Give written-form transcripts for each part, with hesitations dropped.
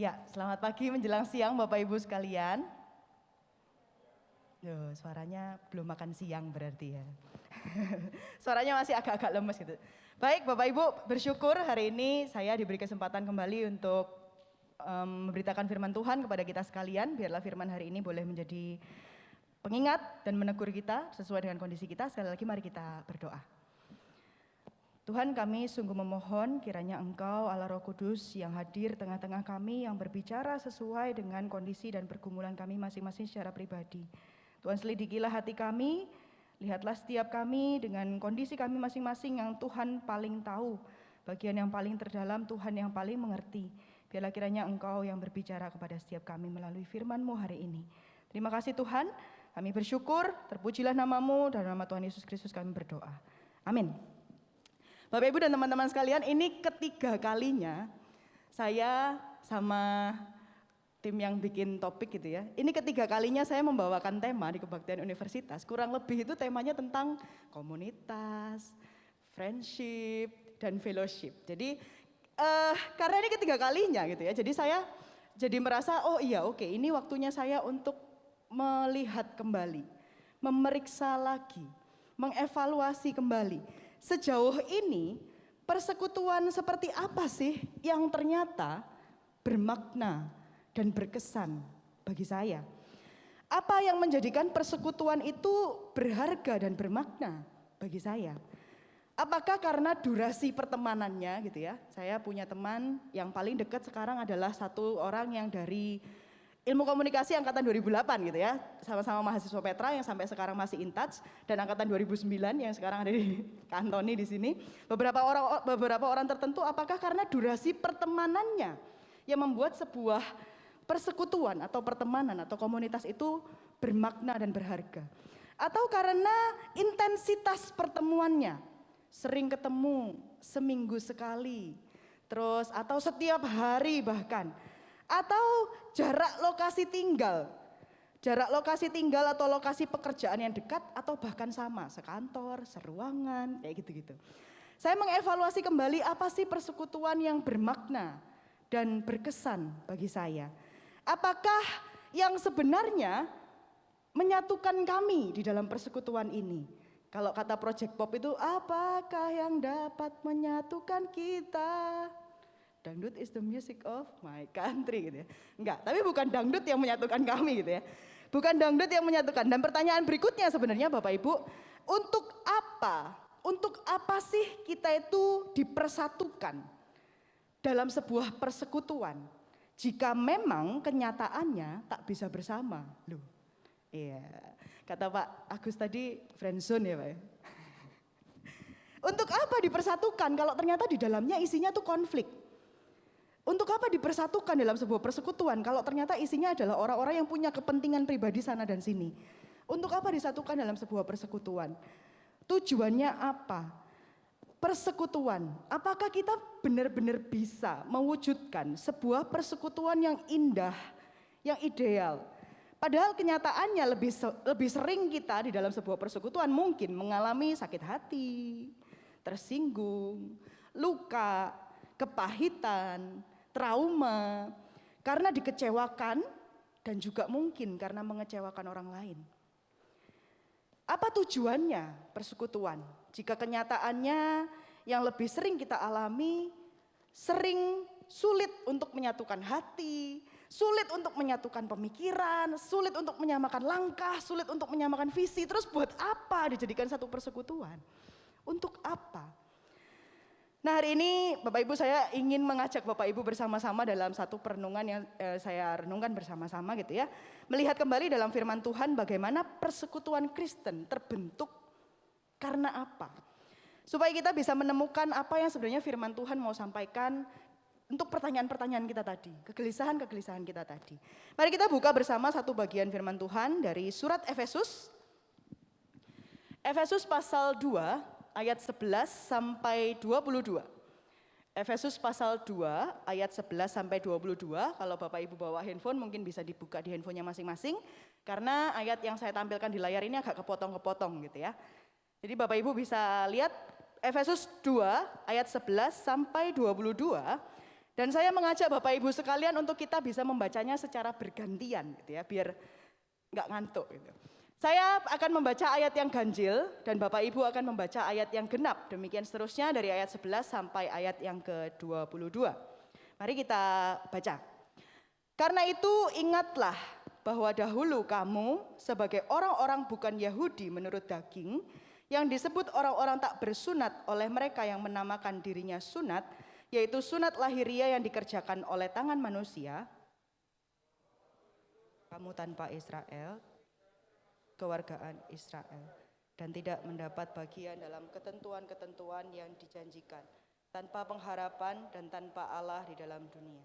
Ya, selamat pagi menjelang siang Bapak Ibu sekalian. Loh, suaranya belum makan siang berarti ya. Suaranya masih agak-agak lemes gitu. Baik Bapak Ibu, bersyukur hari ini saya diberi kesempatan kembali untuk memberitakan firman Tuhan kepada kita sekalian. Biarlah firman hari ini boleh menjadi pengingat dan menegur kita sesuai dengan kondisi kita. Sekali lagi mari kita berdoa. Tuhan, kami sungguh memohon kiranya Engkau Allah Roh Kudus yang hadir tengah-tengah kami, yang berbicara sesuai dengan kondisi dan pergumulan kami masing-masing secara pribadi. Tuhan, selidikilah hati kami, lihatlah setiap kami dengan kondisi kami masing-masing yang Tuhan paling tahu, bagian yang paling terdalam Tuhan yang paling mengerti. Biarlah kiranya Engkau yang berbicara kepada setiap kami melalui firman-Mu hari ini. Terima kasih Tuhan, kami bersyukur, terpujilah nama-Mu, dan nama Tuhan Yesus Kristus kami berdoa. Amin. Bapak Ibu dan teman-teman sekalian, ini ketiga kalinya saya sama tim yang bikin topik gitu ya. Ini ketiga kalinya saya membawakan tema di Kebaktian Universitas. Kurang lebih itu temanya tentang komunitas, friendship, dan fellowship. Jadi karena ini ketiga kalinya gitu ya. Jadi saya jadi merasa oh iya oke, ini waktunya saya untuk melihat kembali, memeriksa lagi, mengevaluasi kembali. Sejauh ini persekutuan seperti apa sih yang ternyata bermakna dan berkesan bagi saya? Apa yang menjadikan persekutuan itu berharga dan bermakna bagi saya? Apakah karena durasi pertemanannya gitu ya? Saya punya teman yang paling dekat sekarang adalah satu orang yang dari Ilmu Komunikasi angkatan 2008 gitu ya, sama-sama mahasiswa Petra yang sampai sekarang masih in touch, dan angkatan 2009 yang sekarang ada di Kantoni di sini. Beberapa orang tertentu, apakah karena durasi pertemanannya yang membuat sebuah persekutuan atau pertemanan atau komunitas itu bermakna dan berharga, atau karena intensitas pertemuannya, sering ketemu seminggu sekali, terus atau setiap hari bahkan, atau jarak lokasi tinggal atau lokasi pekerjaan yang dekat atau bahkan sama, sekantor, seruangan, kayak gitu-gitu. Saya mengevaluasi kembali apa sih persekutuan yang bermakna dan berkesan bagi saya. Apakah yang sebenarnya menyatukan kami di dalam persekutuan ini? Kalau kata Project Pop itu, apakah yang dapat menyatukan kita? Dangdut is the music of my country gitu ya. Enggak, tapi bukan dangdut yang menyatukan kami gitu ya. Bukan dangdut yang menyatukan. Dan pertanyaan berikutnya sebenarnya Bapak Ibu, untuk apa? Untuk apa sih kita itu dipersatukan dalam sebuah persekutuan? Jika memang kenyataannya tak bisa bersama. Loh. Iya. Kata Pak Agus tadi friendzone ya Pak ya. Untuk apa dipersatukan kalau ternyata di dalamnya isinya tuh konflik? Untuk apa dipersatukan dalam sebuah persekutuan kalau ternyata isinya adalah orang-orang yang punya kepentingan pribadi sana dan sini? Untuk apa disatukan dalam sebuah persekutuan? Tujuannya apa? Persekutuan, apakah kita benar-benar bisa mewujudkan sebuah persekutuan yang indah, yang ideal? Padahal kenyataannya lebih sering kita di dalam sebuah persekutuan mungkin mengalami sakit hati, tersinggung, luka, kepahitan, trauma, karena dikecewakan dan juga mungkin karena mengecewakan orang lain. Apa tujuannya persekutuan? Jika kenyataannya yang lebih sering kita alami, sering sulit untuk menyatukan hati, sulit untuk menyatukan pemikiran, sulit untuk menyamakan langkah, sulit untuk menyamakan visi, terus buat apa dijadikan satu persekutuan? Untuk apa? Nah hari ini Bapak Ibu saya ingin mengajak Bapak Ibu bersama-sama dalam satu perenungan yang saya renungkan bersama-sama gitu ya. Melihat kembali dalam firman Tuhan bagaimana persekutuan Kristen terbentuk karena apa. Supaya kita bisa menemukan apa yang sebenarnya firman Tuhan mau sampaikan untuk pertanyaan-pertanyaan kita tadi. Kegelisahan-kegelisahan kita tadi. Mari kita buka bersama satu bagian firman Tuhan dari surat Efesus. Efesus pasal 2. Ayat 11 sampai 22. Efesus pasal 2 ayat 11 sampai 22. Kalau Bapak Ibu bawa handphone mungkin bisa dibuka di handphonenya masing-masing. Karena ayat yang saya tampilkan di layar ini agak kepotong-kepotong gitu ya. Jadi Bapak Ibu bisa lihat Efesus 2 ayat 11 sampai 22. Dan saya mengajak Bapak Ibu sekalian untuk kita bisa membacanya secara bergantian gitu ya, biar nggak ngantuk gitu. Saya akan membaca ayat yang ganjil dan Bapak Ibu akan membaca ayat yang genap. Demikian seterusnya dari ayat 11 sampai ayat yang ke-22. Mari kita baca. Karena itu ingatlah bahwa dahulu kamu sebagai orang-orang bukan Yahudi menurut daging, yang disebut orang-orang tak bersunat oleh mereka yang menamakan dirinya sunat, yaitu sunat lahiriah yang dikerjakan oleh tangan manusia. Kamu tanpa Israel, kewargaan Israel, dan tidak mendapat bagian dalam ketentuan-ketentuan yang dijanjikan, tanpa pengharapan dan tanpa Allah di dalam dunia.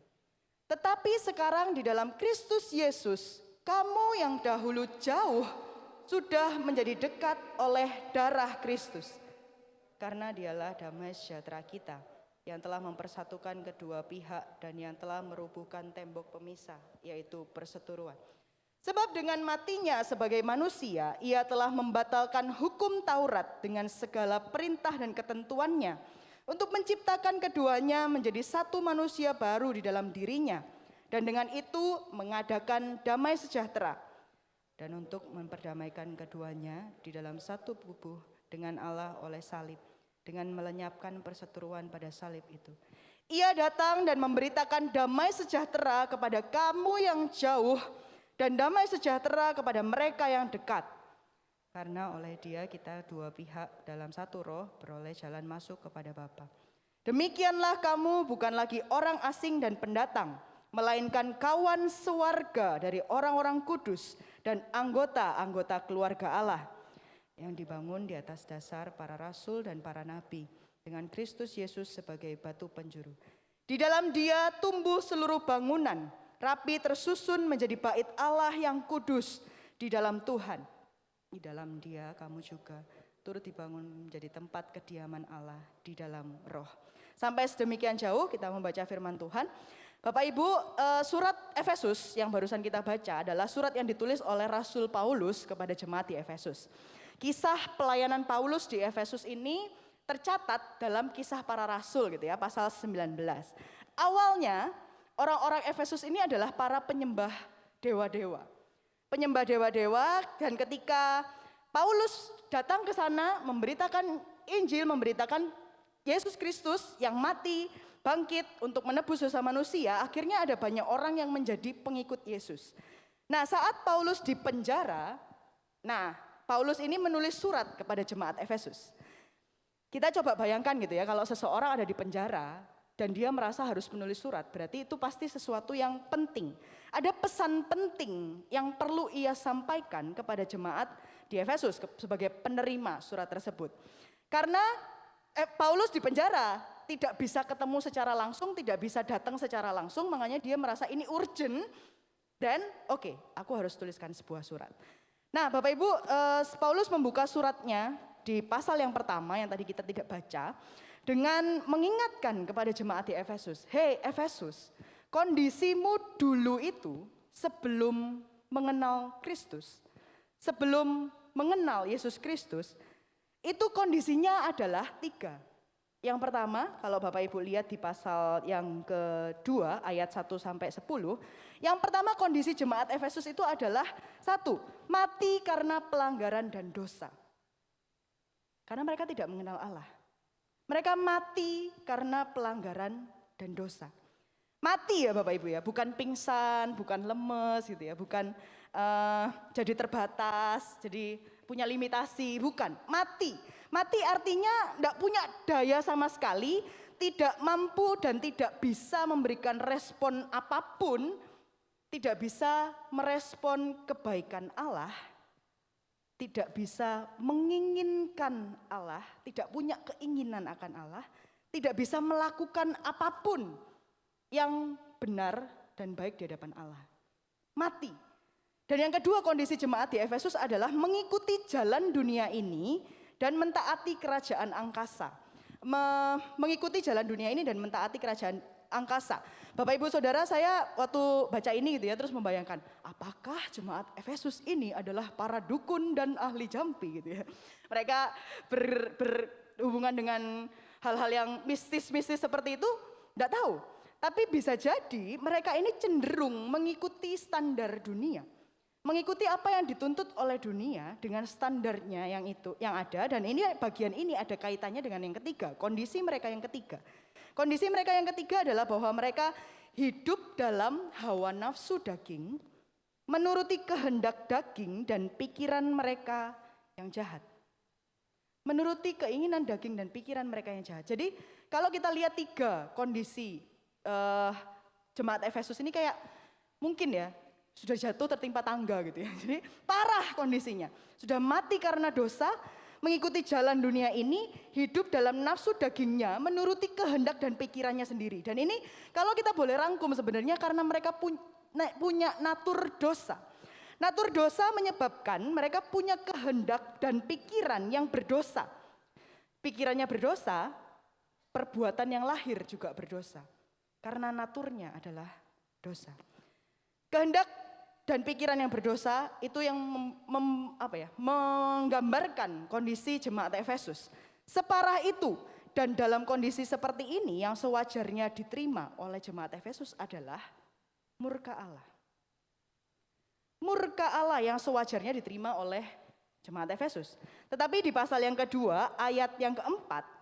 Tetapi sekarang di dalam Kristus Yesus, kamu yang dahulu jauh sudah menjadi dekat oleh darah Kristus. Karena dialah damai sejahtera kita, yang telah mempersatukan kedua pihak dan yang telah merubuhkan tembok pemisah, yaitu perseteruan. Sebab dengan matinya sebagai manusia, ia telah membatalkan hukum Taurat dengan segala perintah dan ketentuannya, untuk menciptakan keduanya menjadi satu manusia baru di dalam dirinya, dan dengan itu mengadakan damai sejahtera, dan untuk memperdamaikan keduanya di dalam satu tubuh dengan Allah oleh salib, dengan melenyapkan perseteruan pada salib itu. Ia datang dan memberitakan damai sejahtera kepada kamu yang jauh, dan damai sejahtera kepada mereka yang dekat. Karena oleh Dia kita dua pihak dalam satu roh beroleh jalan masuk kepada Bapa. Demikianlah kamu bukan lagi orang asing dan pendatang, melainkan kawan sewarga dari orang-orang kudus dan anggota-anggota keluarga Allah, yang dibangun di atas dasar para rasul dan para nabi, dengan Kristus Yesus sebagai batu penjuru. Di dalam Dia tumbuh seluruh bangunan, rapi tersusun menjadi bait Allah yang kudus di dalam Tuhan. Di dalam Dia kamu juga turut dibangun menjadi tempat kediaman Allah di dalam roh. Sampai sedemikian jauh kita membaca firman Tuhan. Bapak Ibu, surat Efesus yang barusan kita baca adalah surat yang ditulis oleh Rasul Paulus kepada jemaat di Efesus. Kisah pelayanan Paulus di Efesus ini tercatat dalam Kisah Para Rasul gitu ya, pasal 19. Awalnya orang-orang Efesus ini adalah para penyembah dewa-dewa. Penyembah dewa-dewa, dan ketika Paulus datang ke sana memberitakan Injil, memberitakan Yesus Kristus yang mati, bangkit untuk menebus dosa manusia, akhirnya ada banyak orang yang menjadi pengikut Yesus. Nah, saat Paulus di penjara, Paulus ini menulis surat kepada jemaat Efesus. Kita coba bayangkan gitu ya, kalau seseorang ada di penjara dan dia merasa harus menulis surat, berarti itu pasti sesuatu yang penting. Ada pesan penting yang perlu ia sampaikan kepada jemaat di Efesus sebagai penerima surat tersebut. Karena Paulus di penjara tidak bisa ketemu secara langsung, tidak bisa datang secara langsung, makanya dia merasa ini urgent dan oke, aku harus tuliskan sebuah surat. Nah, Bapak Ibu, Paulus membuka suratnya di pasal yang pertama yang tadi kita tidak baca, dengan mengingatkan kepada jemaat di Efesus, hei Efesus, kondisimu dulu itu sebelum mengenal Kristus, sebelum mengenal Yesus Kristus, itu kondisinya adalah 3. Yang pertama, kalau Bapak Ibu lihat di pasal yang kedua ayat 1 sampai 10, yang pertama kondisi jemaat Efesus itu adalah 1, mati karena pelanggaran dan dosa. Karena mereka tidak mengenal Allah. Mereka mati karena pelanggaran dan dosa. Mati ya Bapak Ibu ya, bukan pingsan, bukan lemes gitu ya, bukan jadi terbatas, jadi punya limitasi, bukan. Mati. Mati artinya tidak punya daya sama sekali, tidak mampu dan tidak bisa memberikan respon apapun, tidak bisa merespon kebaikan Allah, tidak bisa menginginkan Allah, tidak punya keinginan akan Allah, tidak bisa melakukan apapun yang benar dan baik di hadapan Allah. Mati. Dan yang kedua kondisi jemaat di Efesus adalah mengikuti jalan dunia ini dan mentaati kerajaan angkasa. Mengikuti jalan dunia ini dan mentaati kerajaan angkasa. Bapak Ibu Saudara, saya waktu baca ini gitu ya terus membayangkan, apakah jemaat Efesus ini adalah para dukun dan ahli jampi gitu ya. Mereka berhubungan dengan hal-hal yang mistis-mistis seperti itu? Tidak tahu. Tapi bisa jadi mereka ini cenderung mengikuti standar dunia. Mengikuti apa yang dituntut oleh dunia dengan standarnya yang ada, dan ini bagian ini ada kaitannya dengan yang ketiga, kondisi mereka yang ketiga. Kondisi mereka yang ketiga adalah bahwa mereka hidup dalam hawa nafsu daging, menuruti kehendak daging dan pikiran mereka yang jahat. Menuruti keinginan daging dan pikiran mereka yang jahat. Jadi kalau kita lihat tiga kondisi jemaat Efesus ini kayak mungkin ya sudah jatuh tertimpa tangga gitu ya. Jadi parah kondisinya. Sudah mati karena dosa, mengikuti jalan dunia ini, hidup dalam nafsu dagingnya, menuruti kehendak dan pikirannya sendiri. Dan ini kalau kita boleh rangkum sebenarnya karena mereka punya natur dosa. Natur dosa menyebabkan mereka punya kehendak dan pikiran yang berdosa. Pikirannya berdosa, perbuatan yang lahir juga berdosa. Karena naturnya adalah dosa. Kehendak dan pikiran yang berdosa itu yang menggambarkan kondisi jemaat Efesus. Separah itu, dan dalam kondisi seperti ini yang sewajarnya diterima oleh jemaat Efesus adalah murka Allah. Murka Allah yang sewajarnya diterima oleh jemaat Efesus. Tetapi di pasal yang kedua, ayat yang keempat,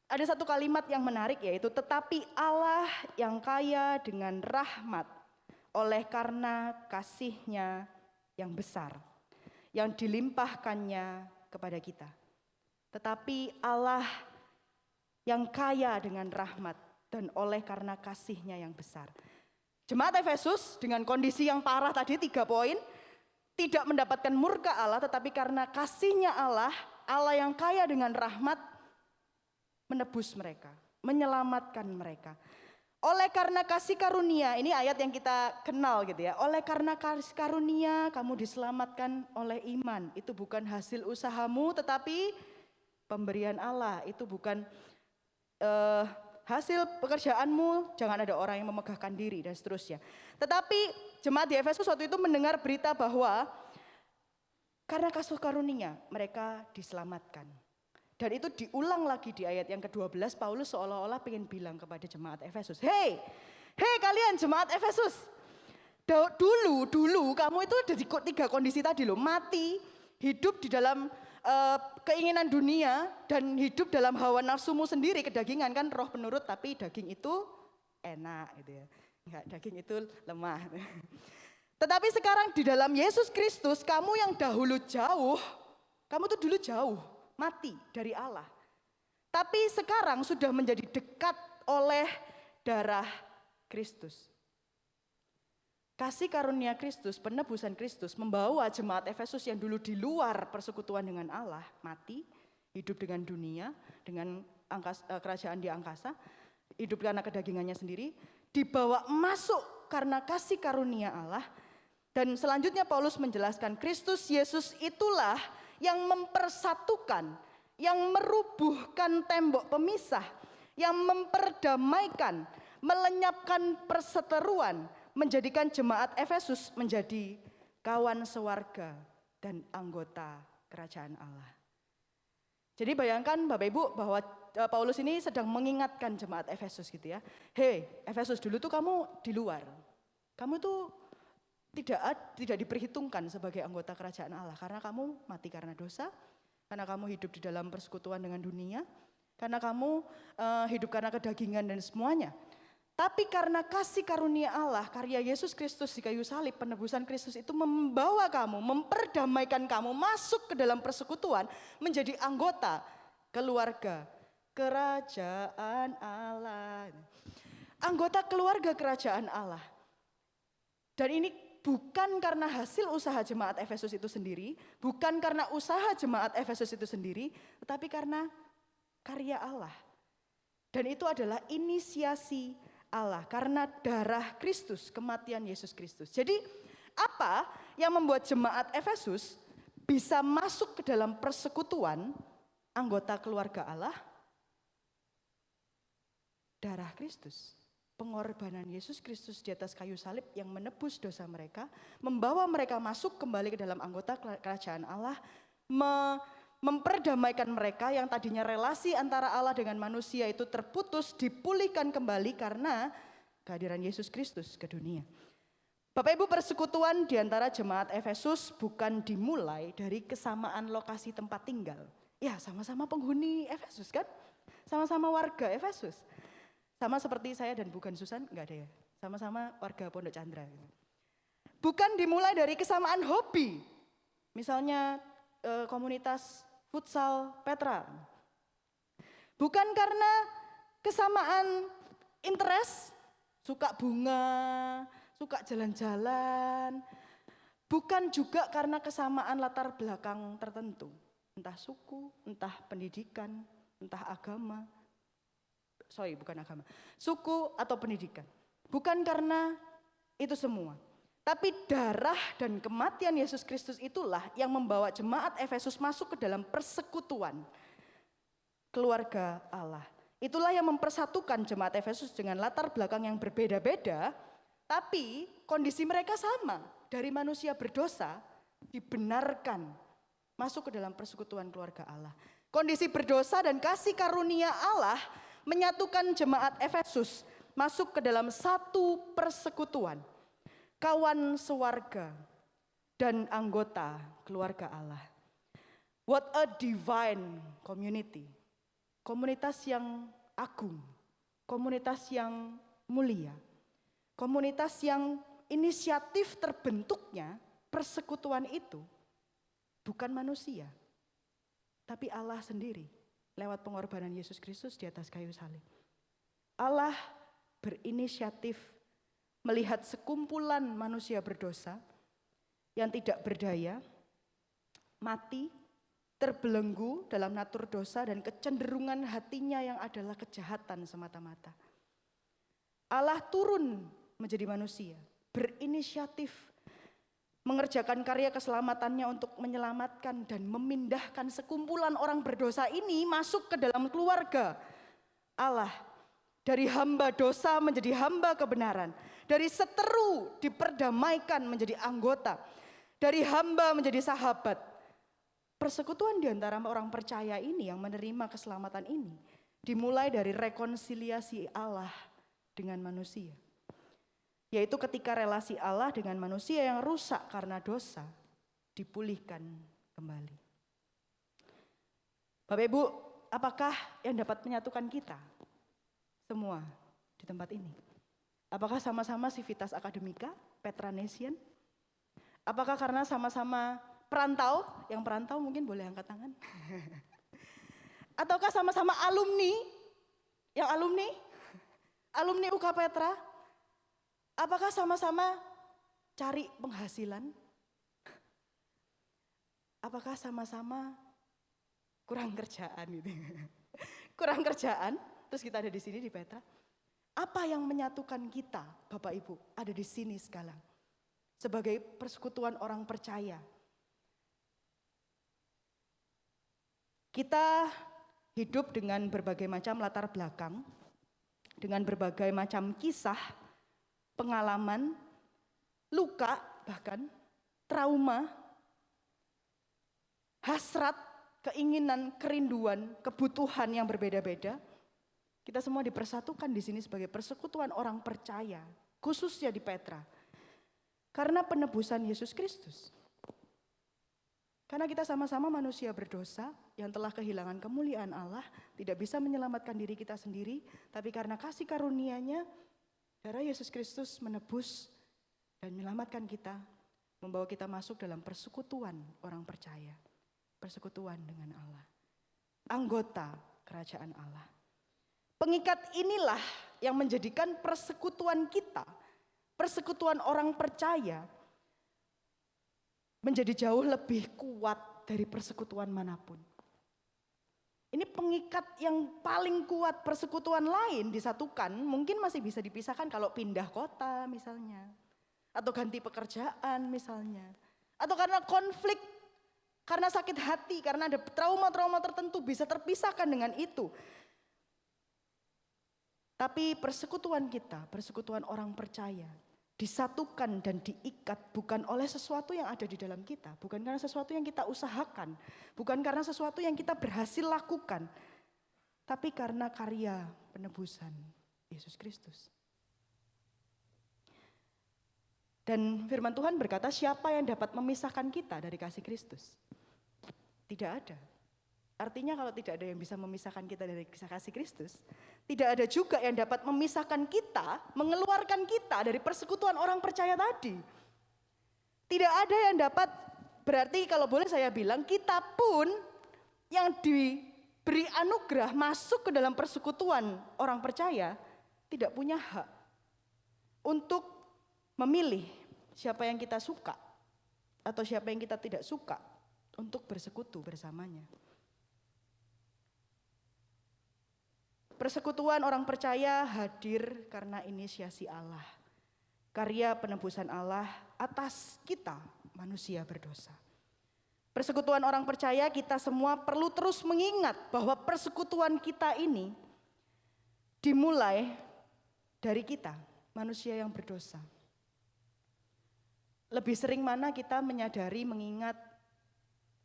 ada satu kalimat yang menarik, yaitu tetapi Allah yang kaya dengan rahmat oleh karena kasih-Nya yang besar, yang dilimpahkannya kepada kita. Tetapi Allah yang kaya dengan rahmat dan oleh karena kasih-Nya yang besar. Jemaat Efesus dengan kondisi yang parah tadi 3 poin, tidak mendapatkan murka Allah, tetapi karena kasih-Nya Allah, Allah yang kaya dengan rahmat, menebus mereka, menyelamatkan mereka. Oleh karena kasih karunia, ini ayat yang kita kenal gitu ya. Oleh karena kasih karunia kamu diselamatkan oleh iman. Itu bukan hasil usahamu tetapi pemberian Allah. Itu bukan hasil pekerjaanmu, jangan ada orang yang memegahkan diri dan seterusnya. Tetapi jemaat di Efesus waktu itu mendengar berita bahwa karena kasih karunia mereka diselamatkan. Dan itu diulang lagi di ayat yang ke-12, Paulus seolah-olah pengen bilang kepada jemaat Efesus, Hei kalian jemaat Efesus, dulu kamu itu ada di 3 kondisi tadi loh, mati, hidup di dalam keinginan dunia, dan hidup dalam hawa nafsumu sendiri, kedagingan kan roh penurut, tapi daging itu enak gitu ya, enggak, daging itu lemah. Tetapi sekarang di dalam Yesus Kristus, kamu yang dahulu jauh, kamu tuh dulu jauh, mati dari Allah. Tapi sekarang sudah menjadi dekat oleh darah Kristus. Kasih karunia Kristus, penebusan Kristus membawa jemaat Efesus yang dulu di luar persekutuan dengan Allah, mati, hidup dengan dunia, dengan kerajaan di angkasa, hidup karena kedagingannya sendiri, dibawa masuk karena kasih karunia Allah. Dan selanjutnya Paulus menjelaskan Kristus Yesus itulah yang mempersatukan, yang merubuhkan tembok pemisah, yang memperdamaikan, melenyapkan perseteruan, menjadikan jemaat Efesus menjadi kawan sewarga dan anggota kerajaan Allah. Jadi bayangkan Bapak Ibu bahwa Paulus ini sedang mengingatkan jemaat Efesus gitu ya. Hei Efesus, dulu tuh kamu di luar, kamu tuh tidak diperhitungkan sebagai anggota kerajaan Allah karena kamu mati karena dosa, karena kamu hidup di dalam persekutuan dengan dunia, karena kamu hidup karena kedagingan dan semuanya. Tapi karena kasih karunia Allah, karya Yesus Kristus di kayu salib, penebusan Kristus itu membawa kamu, memperdamaikan kamu masuk ke dalam persekutuan, menjadi anggota keluarga kerajaan Allah. Anggota keluarga kerajaan Allah. Dan ini bukan karena hasil usaha jemaat Efesus itu sendiri, bukan karena usaha jemaat Efesus itu sendiri, tetapi karena karya Allah. Dan itu adalah inisiasi Allah karena darah Kristus, kematian Yesus Kristus. Jadi apa yang membuat jemaat Efesus bisa masuk ke dalam persekutuan anggota keluarga Allah? Darah Kristus. Pengorbanan Yesus Kristus di atas kayu salib yang menebus dosa mereka, membawa mereka masuk kembali ke dalam anggota kerajaan Allah, memperdamaikan mereka yang tadinya relasi antara Allah dengan manusia itu terputus, dipulihkan kembali karena kehadiran Yesus Kristus ke dunia. Bapak Ibu, persekutuan di antara jemaat Efesus bukan dimulai dari kesamaan lokasi tempat tinggal. Ya, sama-sama penghuni Efesus kan? Sama-sama warga Efesus. Sama seperti saya dan bukan Susan, enggak ada ya. Sama-sama warga Pondok Chandra. Bukan dimulai dari kesamaan hobi. Misalnya komunitas futsal Petra. Bukan karena kesamaan interest, suka bunga, suka jalan-jalan. Bukan juga karena kesamaan latar belakang tertentu. Entah suku, entah pendidikan, entah agama. Bukan agama. Suku atau pendidikan. Bukan karena itu semua. Tapi darah dan kematian Yesus Kristus itulah yang membawa jemaat Efesus masuk ke dalam persekutuan keluarga Allah. Itulah yang mempersatukan jemaat Efesus dengan latar belakang yang berbeda-beda, tapi kondisi mereka sama. Dari manusia berdosa dibenarkan masuk ke dalam persekutuan keluarga Allah. Kondisi berdosa dan kasih karunia Allah menyatukan jemaat Efesus masuk ke dalam satu persekutuan. Kawan sewarga dan anggota keluarga Allah. What a divine community. Komunitas yang agung, komunitas yang mulia, komunitas yang inisiatif terbentuknya persekutuan itu bukan manusia, tapi Allah sendiri lewat pengorbanan Yesus Kristus di atas kayu salib. Allah berinisiatif melihat sekumpulan manusia berdosa yang tidak berdaya, mati, terbelenggu dalam natur dosa dan kecenderungan hatinya yang adalah kejahatan semata-mata. Allah turun menjadi manusia, berinisiatif mengerjakan karya keselamatannya untuk menyelamatkan dan memindahkan sekumpulan orang berdosa ini masuk ke dalam keluarga Allah. Dari hamba dosa menjadi hamba kebenaran. Dari seteru diperdamaikan menjadi anggota. Dari hamba menjadi sahabat. Persekutuan di antara orang percaya ini yang menerima keselamatan ini dimulai dari rekonsiliasi Allah dengan manusia. Yaitu ketika relasi Allah dengan manusia yang rusak karena dosa dipulihkan kembali. Bapak Ibu, apakah yang dapat menyatukan kita semua di tempat ini? Apakah sama-sama Civitas Akademika, Petranesian? Apakah karena sama-sama perantau? Yang perantau mungkin boleh angkat tangan. Ataukah sama-sama alumni? Yang alumni UK Petra? Apakah sama-sama cari penghasilan? Apakah sama-sama kurang kerjaan gitu? Kurang kerjaan, terus kita ada di sini di Petra. Apa yang menyatukan kita, Bapak Ibu, ada di sini sekarang? Sebagai persekutuan orang percaya. Kita hidup dengan berbagai macam latar belakang, dengan berbagai macam kisah, pengalaman, luka, bahkan trauma, hasrat, keinginan, kerinduan, kebutuhan yang berbeda-beda. Kita semua dipersatukan di sini sebagai persekutuan orang percaya, khususnya di Petra. Karena penebusan Yesus Kristus. Karena kita sama-sama manusia berdosa yang telah kehilangan kemuliaan Allah, tidak bisa menyelamatkan diri kita sendiri, tapi karena kasih karunia-Nya, darah Yesus Kristus menebus dan menyelamatkan kita, membawa kita masuk dalam persekutuan orang percaya, persekutuan dengan Allah, anggota kerajaan Allah. Pengikat inilah yang menjadikan persekutuan kita, persekutuan orang percaya, menjadi jauh lebih kuat dari persekutuan manapun. Ini pengikat yang paling kuat. Persekutuan lain disatukan, mungkin masih bisa dipisahkan kalau pindah kota misalnya. Atau ganti pekerjaan misalnya. Atau karena konflik, karena sakit hati, karena ada trauma-trauma tertentu bisa terpisahkan dengan itu. Tapi persekutuan kita, persekutuan orang percaya, disatukan dan diikat bukan oleh sesuatu yang ada di dalam kita, bukan karena sesuatu yang kita usahakan, bukan karena sesuatu yang kita berhasil lakukan, tapi karena karya penebusan Yesus Kristus. Dan firman Tuhan berkata, siapa yang dapat memisahkan kita dari kasih Kristus? Tidak ada. Artinya kalau tidak ada yang bisa memisahkan kita dari kasih Kristus, tidak ada juga yang dapat memisahkan kita, mengeluarkan kita dari persekutuan orang percaya tadi. Tidak ada yang dapat, berarti kalau boleh saya bilang, kita pun yang diberi anugerah masuk ke dalam persekutuan orang percaya, tidak punya hak untuk memilih siapa yang kita suka atau siapa yang kita tidak suka untuk bersekutu bersamanya. Persekutuan orang percaya hadir karena inisiasi Allah. Karya penebusan Allah atas kita manusia berdosa. Persekutuan orang percaya kita semua perlu terus mengingat bahwa persekutuan kita ini dimulai dari kita, manusia yang berdosa. Lebih sering mana kita menyadari, mengingat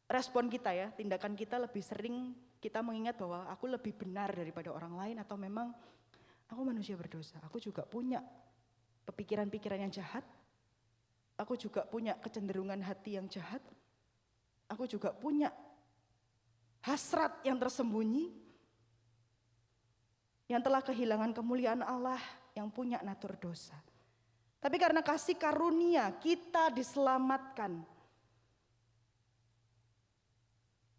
respon kita ya, tindakan kita lebih sering kita mengingat bahwa aku lebih benar daripada orang lain atau memang aku manusia berdosa, aku juga punya pikiran-pikiran yang jahat, aku juga punya kecenderungan hati yang jahat, aku juga punya hasrat yang tersembunyi, yang telah kehilangan kemuliaan Allah, yang punya natur dosa. Tapi karena kasih karunia kita diselamatkan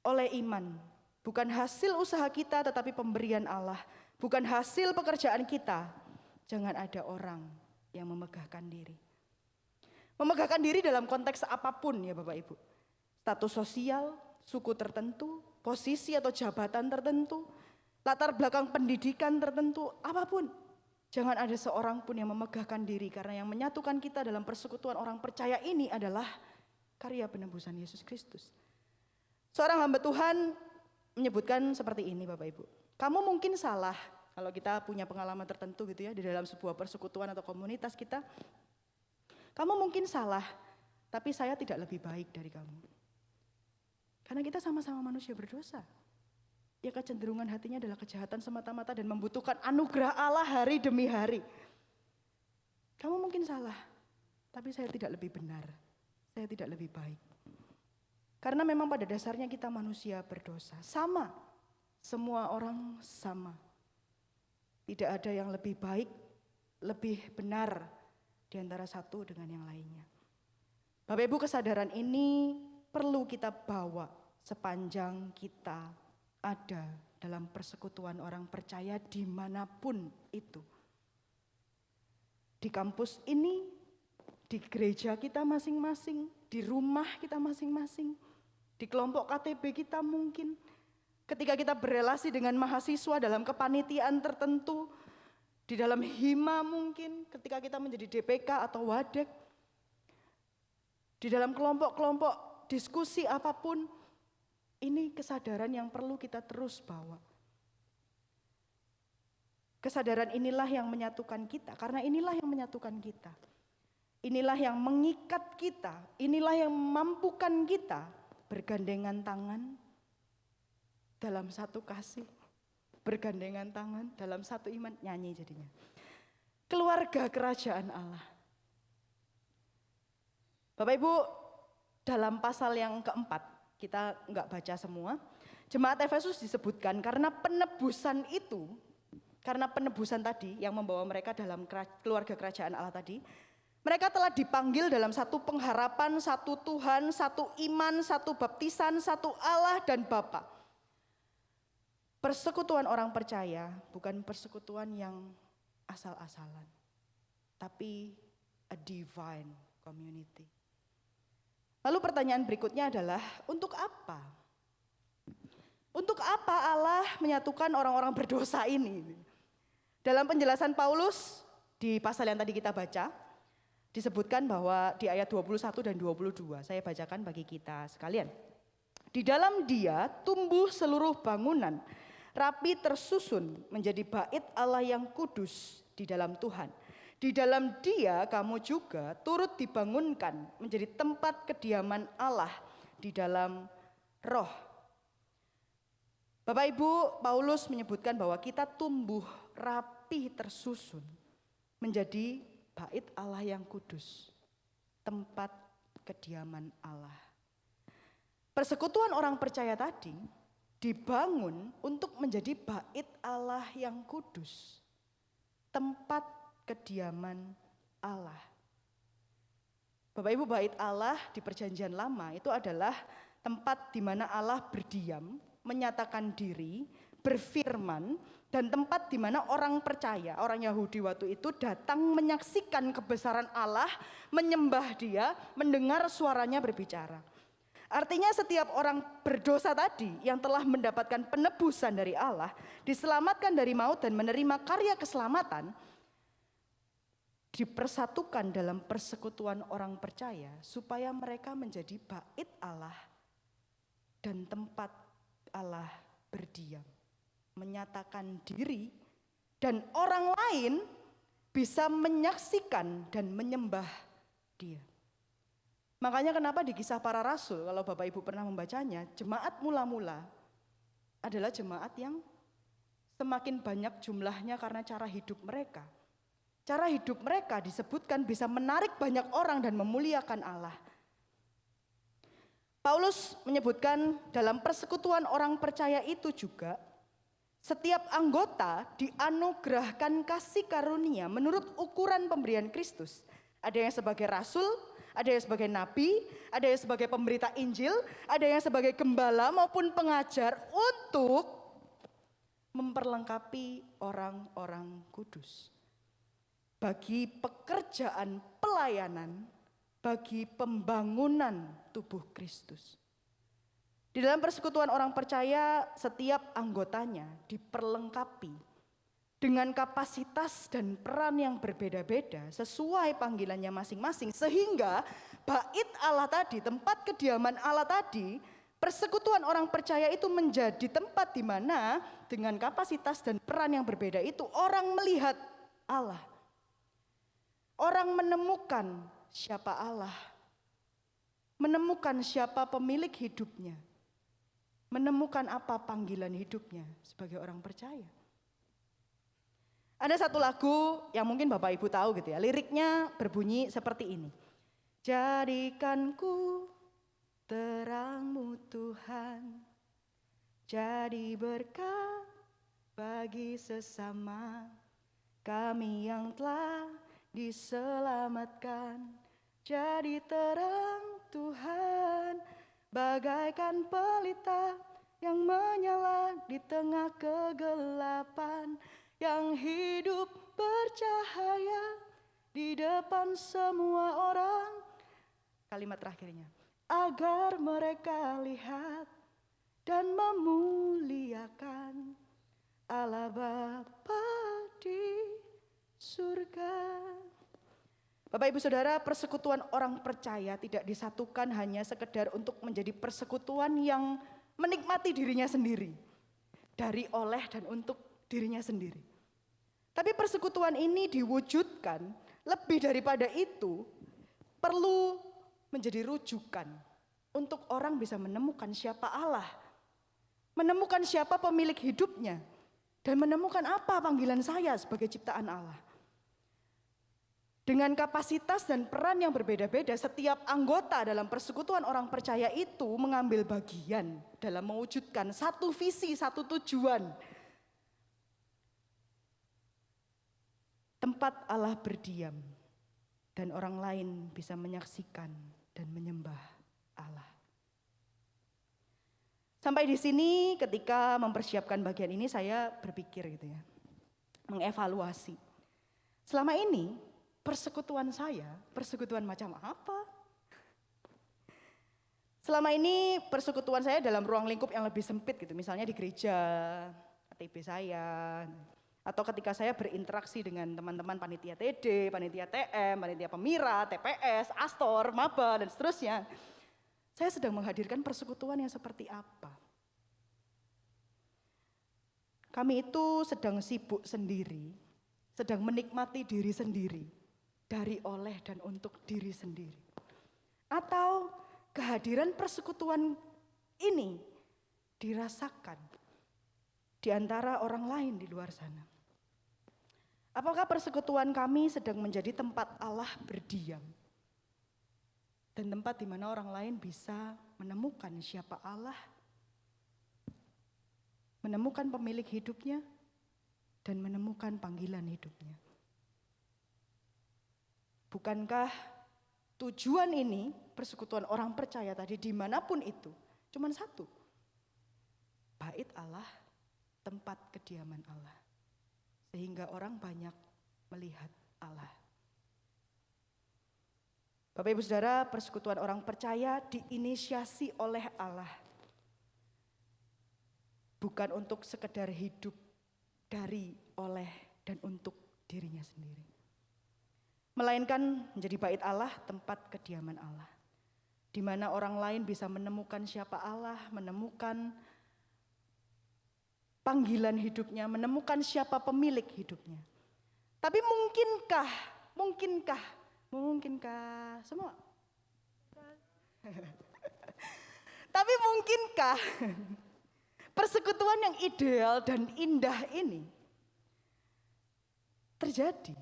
oleh iman. Bukan hasil usaha kita tetapi pemberian Allah. Bukan hasil pekerjaan kita. Jangan ada orang yang memegahkan diri. Memegahkan diri dalam konteks apapun ya Bapak Ibu. Status sosial, suku tertentu, posisi atau jabatan tertentu, latar belakang pendidikan tertentu, apapun. Jangan ada seorang pun yang memegahkan diri karena yang menyatukan kita dalam persekutuan orang percaya ini adalah karya penebusan Yesus Kristus. Seorang hamba Tuhan menyebutkan seperti ini Bapak Ibu. Kamu mungkin salah kalau kita punya pengalaman tertentu gitu ya di dalam sebuah persekutuan atau komunitas kita. Kamu mungkin salah, tapi saya tidak lebih baik dari kamu. Karena kita sama-sama manusia berdosa. Ya kecenderungan hatinya adalah kejahatan semata-mata dan membutuhkan anugerah Allah hari demi hari. Kamu mungkin salah, tapi saya tidak lebih benar. Saya tidak lebih baik. Karena memang pada dasarnya kita manusia berdosa. Sama, semua orang sama. Tidak ada yang lebih baik, lebih benar di antara satu dengan yang lainnya. Bapak Ibu, kesadaran ini perlu kita bawa sepanjang kita ada dalam persekutuan orang percaya dimanapun itu. Di kampus ini, di gereja kita masing-masing, di rumah kita masing-masing, di kelompok KTB kita mungkin, ketika kita berelasi dengan mahasiswa dalam kepanitiaan tertentu, di dalam hima mungkin, ketika kita menjadi DPK atau wadek, di dalam kelompok-kelompok diskusi apapun, ini kesadaran yang perlu kita terus bawa. Kesadaran inilah yang menyatukan kita, karena inilah yang menyatukan kita. Inilah yang mengikat kita, inilah yang memampukan kita bergandengan tangan dalam satu kasih, bergandengan tangan dalam satu iman, nyanyi jadinya. Keluarga kerajaan Allah. Bapak Ibu, dalam pasal yang keempat, kita enggak baca semua, jemaat Efesus disebutkan karena penebusan itu, karena penebusan tadi yang membawa mereka dalam keluarga kerajaan Allah tadi, mereka telah dipanggil dalam satu pengharapan, satu Tuhan, satu iman, satu baptisan, satu Allah dan Bapa. Persekutuan orang percaya bukan persekutuan yang asal-asalan, tapi a divine community. Lalu pertanyaan berikutnya adalah, untuk apa? Untuk apa Allah menyatukan orang-orang berdosa ini? Dalam penjelasan Paulus di pasal yang tadi kita baca, disebutkan bahwa di ayat 21 dan 22, saya bacakan bagi kita sekalian. Di dalam Dia tumbuh seluruh bangunan, rapi tersusun menjadi bait Allah yang kudus di dalam Tuhan. Di dalam Dia kamu juga turut dibangunkan menjadi tempat kediaman Allah di dalam Roh. Bapak Ibu, Paulus menyebutkan bahwa kita tumbuh rapi tersusun menjadi bait Allah yang kudus. tempat kediaman Allah. Persekutuan orang percaya tadi dibangun untuk menjadi bait Allah yang kudus, tempat kediaman Allah. Bapak Ibu, bait Allah di Perjanjian Lama itu adalah tempat di mana Allah berdiam, menyatakan diri, berfirman, dan tempat di mana orang percaya, orang Yahudi waktu itu datang menyaksikan kebesaran Allah, menyembah Dia, mendengar suaranya berbicara. Artinya setiap orang berdosa tadi yang telah mendapatkan penebusan dari Allah, diselamatkan dari maut dan menerima karya keselamatan, dipersatukan dalam persekutuan orang percaya supaya mereka menjadi bait Allah dan tempat Allah berdiam, menyatakan diri, dan orang lain bisa menyaksikan dan menyembah Dia. Makanya kenapa di Kisah Para Rasul, kalau Bapak Ibu pernah membacanya, jemaat mula-mula adalah jemaat yang semakin banyak jumlahnya karena cara hidup mereka. Cara hidup mereka disebutkan bisa menarik banyak orang dan memuliakan Allah. Paulus menyebutkan dalam persekutuan orang percaya itu juga, setiap anggota dianugerahkan kasih karunia menurut ukuran pemberian Kristus. Ada yang sebagai rasul, ada yang sebagai nabi, ada yang sebagai pemberita Injil, ada yang sebagai gembala maupun pengajar untuk memperlengkapi orang-orang kudus. Bagi pekerjaan pelayanan, bagi pembangunan tubuh Kristus. Di dalam persekutuan orang percaya, setiap anggotanya diperlengkapi dengan kapasitas dan peran yang berbeda-beda sesuai panggilannya masing-masing, sehingga bait Allah tadi, tempat kediaman Allah tadi, persekutuan orang percaya itu menjadi tempat di mana dengan kapasitas dan peran yang berbeda itu orang melihat Allah. Orang menemukan siapa Allah, menemukan siapa pemilik hidupnya, menemukan apa panggilan hidupnya sebagai orang percaya. Ada satu lagu yang mungkin Bapak Ibu tahu gitu ya, liriknya berbunyi seperti ini. Jadikanku terang-Mu Tuhan, jadi berkat bagi sesama kami yang telah diselamatkan. Jadi terang Tuhan, bagaikan pelita yang menyala di tengah kegelapan, yang hidup bercahaya di depan semua orang. Kalimat terakhirnya, agar mereka lihat dan memuliakan Allah Bapa di surga. Bapak Ibu Saudara, persekutuan orang percaya tidak disatukan hanya sekedar untuk menjadi persekutuan yang menikmati dirinya sendiri, dari, oleh, dan untuk dirinya sendiri. Tapi persekutuan ini diwujudkan lebih daripada itu, perlu menjadi rujukan untuk orang bisa menemukan siapa Allah, menemukan siapa pemilik hidupnya, dan menemukan apa panggilan saya sebagai ciptaan Allah. Dengan kapasitas dan peran yang berbeda-beda, setiap anggota dalam persekutuan orang percaya itu mengambil bagian dalam mewujudkan satu visi, satu tujuan. Tempat Allah berdiam dan orang lain bisa menyaksikan dan menyembah Allah. Sampai di sini ketika mempersiapkan bagian ini saya berpikir gitu ya, mengevaluasi. Selama ini persekutuan saya, persekutuan macam apa? Selama ini persekutuan saya dalam ruang lingkup yang lebih sempit gitu, misalnya di gereja, KTB saya, atau ketika saya berinteraksi dengan teman-teman panitia TD, panitia TM, panitia Pemira, TPS, Astor, Maba, dan seterusnya. Saya sedang menghadirkan persekutuan yang seperti apa? Kami itu sedang sibuk sendiri, sedang menikmati diri sendiri, dari, oleh, dan untuk diri sendiri. Atau kehadiran persekutuan ini dirasakan di antara orang lain di luar sana. Apakah persekutuan kami sedang menjadi tempat Allah berdiam? dan tempat di mana orang lain bisa menemukan siapa Allah, menemukan pemilik hidupnya, dan menemukan panggilan hidupnya. Bukankah tujuan ini, persekutuan orang percaya tadi dimanapun itu, cuma satu, bait Allah, tempat kediaman Allah, sehingga orang banyak melihat Allah. Bapak Ibu Saudara, persekutuan orang percaya diinisiasi oleh Allah. Bukan untuk sekedar hidup dari, oleh, dan untuk dirinya sendiri. Melainkan menjadi bait Allah, tempat kediaman Allah. Di mana orang lain bisa menemukan siapa Allah, menemukan panggilan hidupnya, menemukan siapa pemilik hidupnya. Tapi mungkinkah semua? Tapi mungkinkah persekutuan yang ideal dan indah ini terjadi?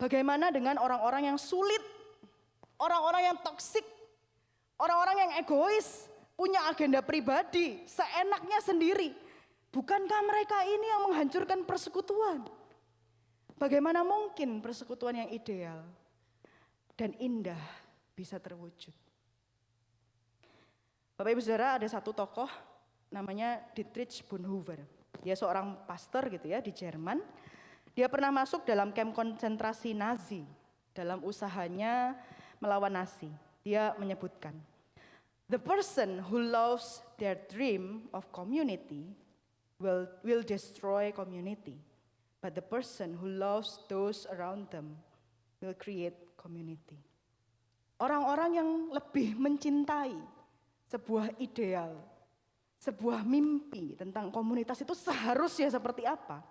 Bagaimana dengan orang-orang yang sulit, orang-orang yang toksik, orang-orang yang egois, punya agenda pribadi, seenaknya sendiri? Bukankah mereka ini yang menghancurkan persekutuan? Bagaimana mungkin persekutuan yang ideal dan indah bisa terwujud? Bapak Ibu Saudara, ada satu tokoh namanya Dietrich Bonhoeffer. Dia seorang pastor gitu ya di Jerman. Dia pernah masuk dalam kamp konsentrasi Nazi dalam usahanya melawan Nazi. Dia menyebutkan, "The person who loves their dream of community will destroy community. But the person who loves those around them will create community." Orang-orang yang lebih mencintai sebuah ideal, sebuah mimpi tentang komunitas itu seharusnya seperti apa?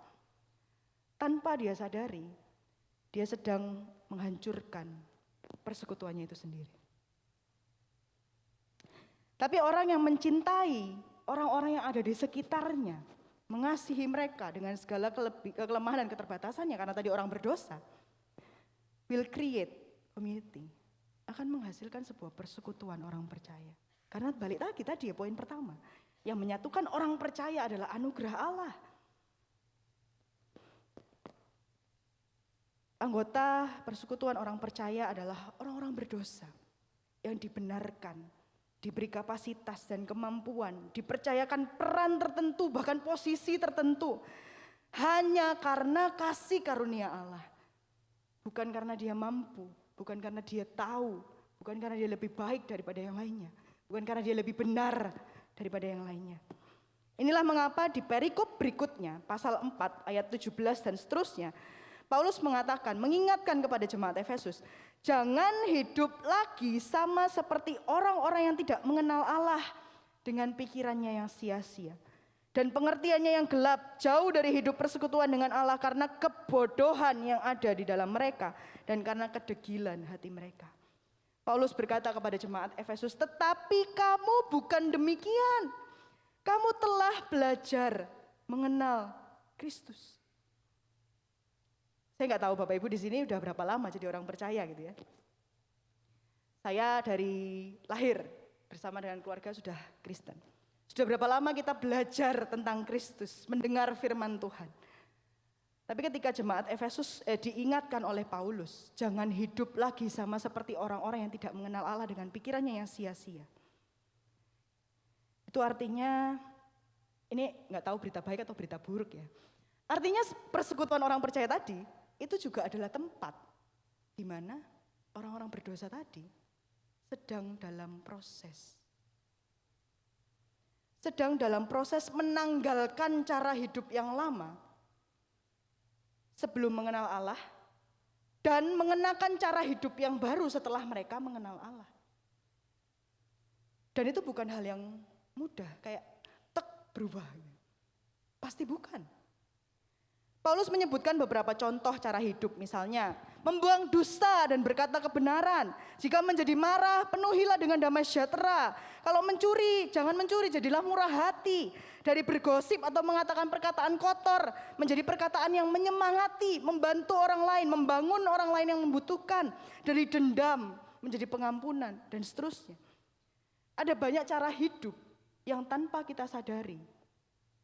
Tanpa dia sadari, dia sedang menghancurkan persekutuannya itu sendiri. Tapi orang yang mencintai orang-orang yang ada di sekitarnya, mengasihi mereka dengan segala kelemahan dan keterbatasannya karena tadi orang berdosa, will create community, akan menghasilkan sebuah persekutuan orang percaya. Karena balik lagi tadi ya poin pertama, yang menyatukan orang percaya adalah anugerah Allah. Anggota persekutuan orang percaya adalah orang-orang berdosa yang dibenarkan, diberi kapasitas dan kemampuan, dipercayakan peran tertentu, bahkan posisi tertentu, hanya karena kasih karunia Allah. Bukan karena dia mampu, bukan karena dia tahu, bukan karena dia lebih baik daripada yang lainnya, bukan karena dia lebih benar daripada yang lainnya. Inilah mengapa di perikop berikutnya, pasal 4 ayat 17 dan seterusnya, Paulus mengatakan, mengingatkan kepada jemaat Efesus, jangan hidup lagi sama seperti orang-orang yang tidak mengenal Allah dengan pikirannya yang sia-sia dan pengertiannya yang gelap, jauh dari hidup persekutuan dengan Allah karena kebodohan yang ada di dalam mereka dan karena kedegilan hati mereka. Paulus berkata kepada jemaat Efesus, tetapi kamu bukan demikian. Kamu telah belajar mengenal Kristus. Saya nggak tahu Bapak Ibu di sini udah berapa lama jadi orang percaya gitu ya. Saya dari lahir bersama dengan keluarga sudah Kristen. Sudah berapa lama kita belajar tentang Kristus, mendengar firman Tuhan. Tapi ketika jemaat Efesus diingatkan oleh Paulus, jangan hidup lagi sama seperti orang-orang yang tidak mengenal Allah dengan pikirannya yang sia-sia. Itu artinya, ini nggak tahu berita baik atau berita buruk ya. Artinya persekutuan orang percaya tadi, itu juga adalah tempat di mana orang-orang berdosa tadi sedang dalam proses. Sedang dalam proses menanggalkan cara hidup yang lama sebelum mengenal Allah dan mengenakan cara hidup yang baru setelah mereka mengenal Allah. Dan itu bukan hal yang mudah, kayak berubah. Pasti bukan. Paulus menyebutkan beberapa contoh cara hidup, misalnya membuang dusta dan berkata kebenaran. Jika menjadi marah, penuhilah dengan damai sejahtera. Kalau mencuri, jangan mencuri, jadilah murah hati. Dari bergosip atau mengatakan perkataan kotor, menjadi perkataan yang menyemangati, membantu orang lain, membangun orang lain yang membutuhkan. Dari dendam, menjadi pengampunan, dan seterusnya. Ada banyak cara hidup yang tanpa kita sadari,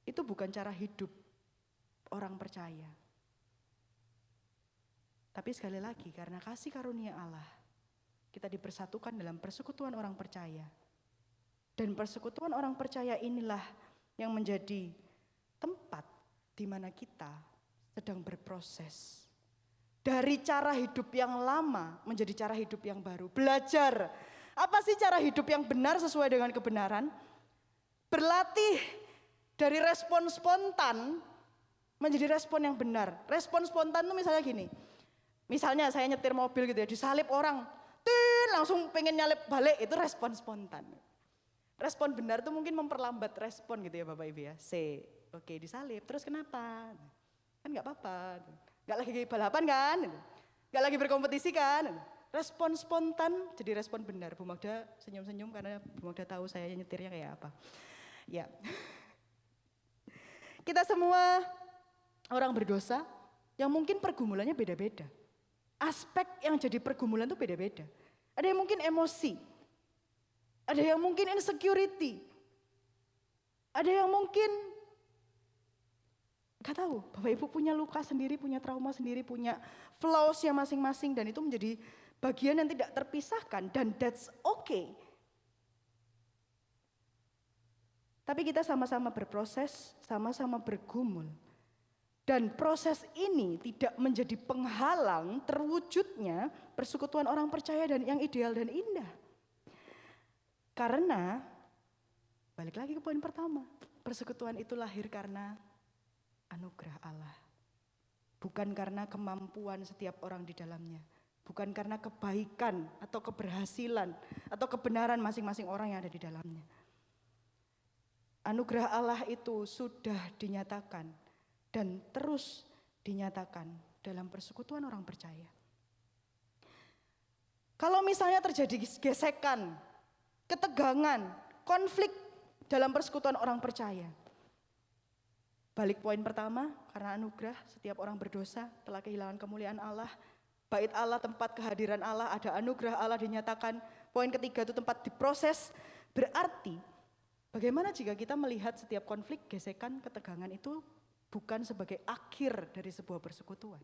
itu bukan cara hidup orang percaya. Tapi sekali lagi, karena kasih karunia Allah, kita dipersatukan dalam persekutuan orang percaya. Dan persekutuan orang percaya inilah yang menjadi tempat di mana kita sedang berproses. Dari cara hidup yang lama menjadi cara hidup yang baru. Belajar, apa sih cara hidup yang benar sesuai dengan kebenaran? Berlatih dari respon spontan menjadi respon yang benar. Respon spontan itu misalnya gini. Misalnya saya nyetir mobil gitu ya, disalip orang, langsung pengen nyalip balik, itu respon spontan. Respon benar itu mungkin memperlambat respon gitu ya Bapak Ibu ya. Oke disalip, terus kenapa? Kan gak apa-apa, gak lagi balapan kan, gak lagi berkompetisi kan. Respon spontan jadi respon benar. Bu Magda senyum-senyum karena Bu Magda tahu saya nyetirnya kayak apa. Ya, kita semua orang berdosa yang mungkin pergumulannya beda-beda. Aspek yang jadi pergumulan itu beda-beda. Ada yang mungkin emosi, ada yang mungkin insecurity, ada yang mungkin gak tahu, Bapak Ibu punya luka sendiri, punya trauma sendiri, punya flaws-nya masing-masing, dan itu menjadi bagian yang tidak terpisahkan, dan that's okay. Tapi kita sama-sama berproses, sama-sama bergumul. Dan proses ini tidak menjadi penghalang terwujudnya persekutuan orang percaya dan yang ideal dan indah. Karena, balik lagi ke poin pertama, persekutuan itu lahir karena anugerah Allah. Bukan karena kemampuan setiap orang di dalamnya. Bukan karena kebaikan atau keberhasilan atau kebenaran masing-masing orang yang ada di dalamnya. Anugerah Allah itu sudah dinyatakan dan terus dinyatakan dalam persekutuan orang percaya. Kalau misalnya terjadi gesekan, ketegangan, konflik dalam persekutuan orang percaya. Balik poin pertama, karena anugerah setiap orang berdosa telah kehilangan kemuliaan Allah. Bait Allah, tempat kehadiran Allah, ada anugerah Allah dinyatakan. Poin ketiga itu tempat diproses. Berarti bagaimana jika kita melihat setiap konflik, gesekan, ketegangan itu bukan sebagai akhir dari sebuah persekutuan.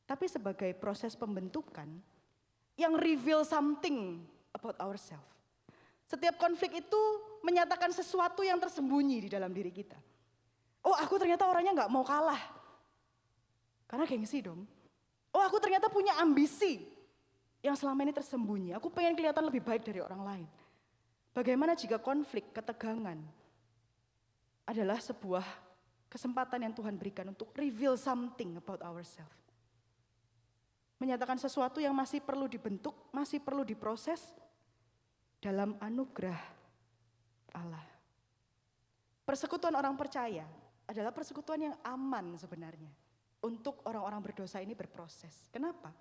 Tapi sebagai proses pembentukan yang reveal something about ourselves. Setiap konflik itu menyatakan sesuatu yang tersembunyi di dalam diri kita. Oh, aku ternyata orangnya gak mau kalah. Karena gengsi dong. Oh, aku ternyata punya ambisi yang selama ini tersembunyi. Aku pengen kelihatan lebih baik dari orang lain. Bagaimana jika konflik, ketegangan adalah sebuah kesempatan yang Tuhan berikan untuk reveal something about ourselves. Menyatakan sesuatu yang masih perlu dibentuk, masih perlu diproses dalam anugerah Allah. Persekutuan orang percaya adalah persekutuan yang aman sebenarnya untuk orang-orang berdosa ini berproses. Kenapa?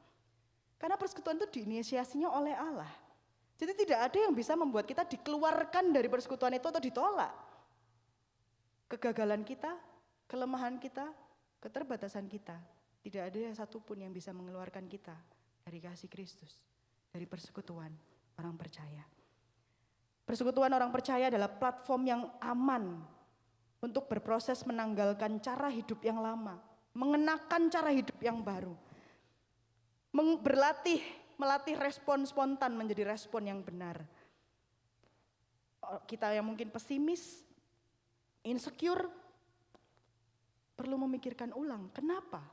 Karena persekutuan itu diinisiasinya oleh Allah. Jadi tidak ada yang bisa membuat kita dikeluarkan dari persekutuan itu atau ditolak. Kegagalan kita, kelemahan kita, keterbatasan kita, tidak ada satupun yang bisa mengeluarkan kita dari kasih Kristus, dari persekutuan orang percaya. Persekutuan orang percaya adalah platform yang aman untuk berproses menanggalkan cara hidup yang lama, mengenakan cara hidup yang baru, melatih respon spontan menjadi respon yang benar. Kita yang mungkin pesimis, insecure, perlu memikirkan ulang kenapa,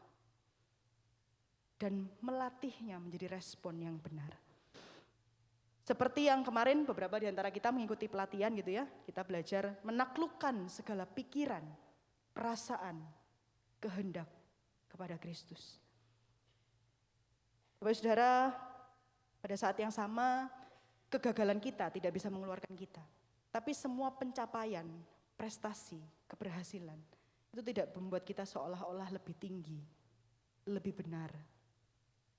dan melatihnya menjadi respon yang benar. Seperti yang kemarin beberapa di antara kita mengikuti pelatihan gitu ya, kita belajar menaklukkan segala pikiran, perasaan, kehendak kepada Kristus. Bapak Saudara, pada saat yang sama kegagalan kita tidak bisa mengeluarkan kita. Tapi semua pencapaian, prestasi, keberhasilan itu tidak membuat kita seolah-olah lebih tinggi, lebih benar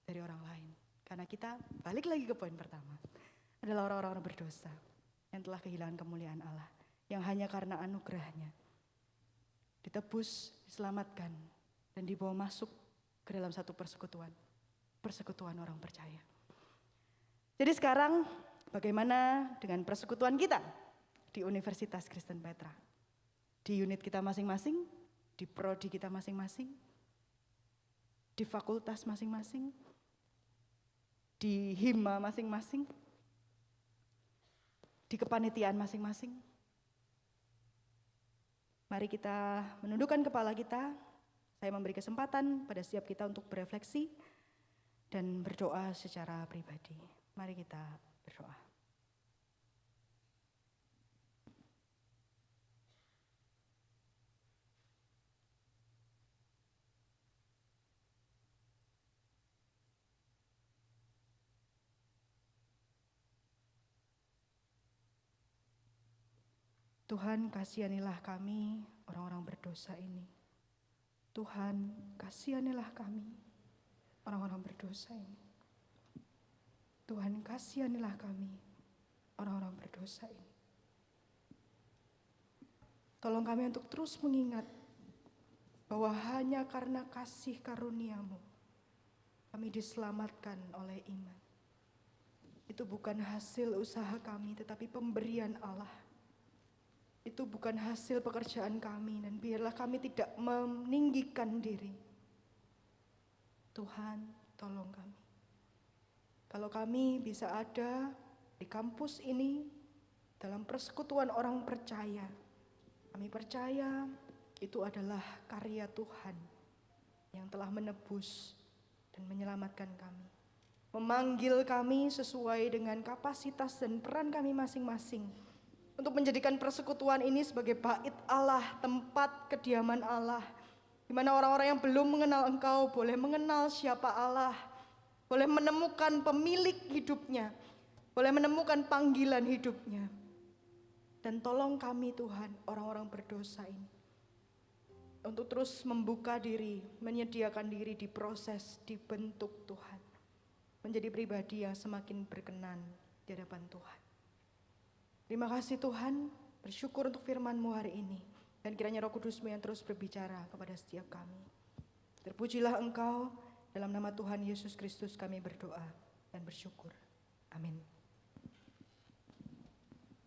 dari orang lain. Karena kita balik lagi ke poin pertama, adalah orang-orang berdosa yang telah kehilangan kemuliaan Allah, yang hanya karena anugerahnya ditebus, diselamatkan, dan dibawa masuk ke dalam satu persekutuan orang percaya. Jadi sekarang bagaimana dengan persekutuan kita di Universitas Kristen Petra? Di unit kita masing-masing, di prodi kita masing-masing, di fakultas masing-masing, di hima masing-masing, di kepanitiaan masing-masing. Mari kita menundukkan kepala kita. Saya memberi kesempatan pada setiap kita untuk berefleksi dan berdoa secara pribadi. Mari kita berdoa. Tuhan, kasihanilah kami, orang-orang berdosa ini. Tuhan, kasihanilah kami, orang-orang berdosa ini. Tuhan, kasihanilah kami, orang-orang berdosa ini. Tolong kami untuk terus mengingat bahwa hanya karena kasih karunia-Mu kami diselamatkan oleh iman. Itu bukan hasil usaha kami, tetapi pemberian Allah. Itu bukan hasil pekerjaan kami, dan biarlah kami tidak meninggikan diri. Tuhan, tolong kami. Kalau kami bisa ada di kampus ini, dalam persekutuan orang percaya, kami percaya itu adalah karya Tuhan yang telah menebus dan menyelamatkan kami. Memanggil kami sesuai dengan kapasitas dan peran kami masing-masing, untuk menjadikan persekutuan ini sebagai bait Allah, tempat kediaman Allah, di mana orang-orang yang belum mengenal Engkau boleh mengenal siapa Allah, boleh menemukan pemilik hidupnya, boleh menemukan panggilan hidupnya. Dan tolong kami Tuhan, orang-orang berdosa ini, untuk terus membuka diri, menyediakan diri diproses, dibentuk Tuhan, menjadi pribadi yang semakin berkenan di hadapan Tuhan. Terima kasih Tuhan, bersyukur untuk firman-Mu hari ini. Dan kiranya Roh Kudus-Mu yang terus berbicara kepada setiap kami. Terpujilah Engkau, dalam nama Tuhan Yesus Kristus kami berdoa dan bersyukur. Amin.